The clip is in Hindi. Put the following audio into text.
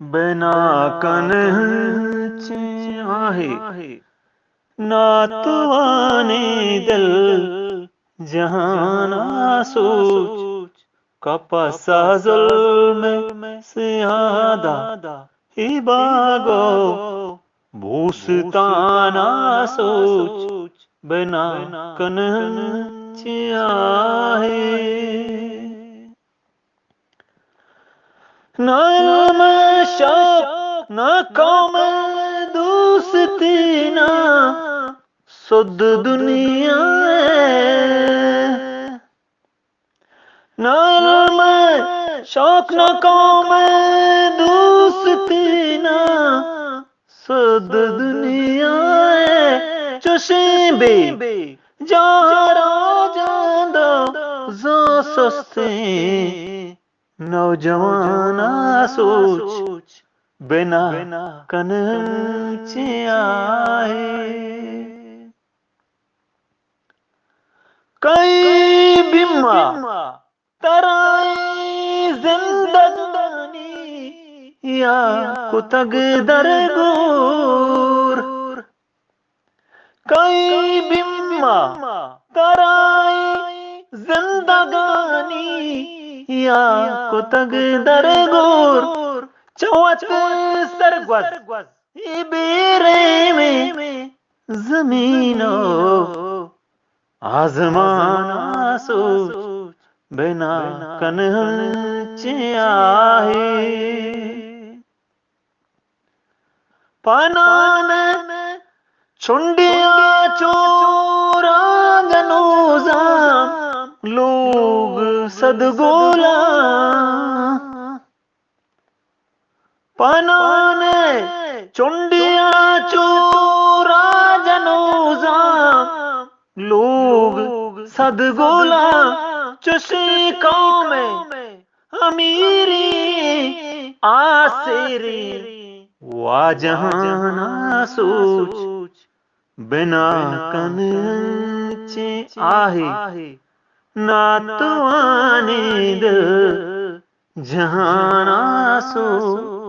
बिना कन्हचे आहे नातवाने दिल जहाना सोच कपसा जुल्म सियादा हिबागो भूसताना सोच बिना कन्हचे आहे नाम शौक न कौम दोस्ती ना सुद दुनिया नाम शौक न कौम दोस्ती ना सुद दुनिया चुशे बे जारा जांदा जो सस्ते नौजवाना सोच बिना कन्हचे आहे कई बिम्मा तराई जिंदगानी या कुतग दरगोर कई बिम्मा तराई जिंदगानी या कुतग दरगोर चौथ सरगवज बेरे में जमीनो आजमाना सोच बिना कन्हचे आहे पनान छुंडिया चोरा गनोजा लोग सदगोला पनान चुंडिया चोरा जनोजा लोग सदगोला चुशी कौम अमीरी आसेरी वाजहाना सोच बिना कन्हचे आहे नातवाने दिल जहाना सोच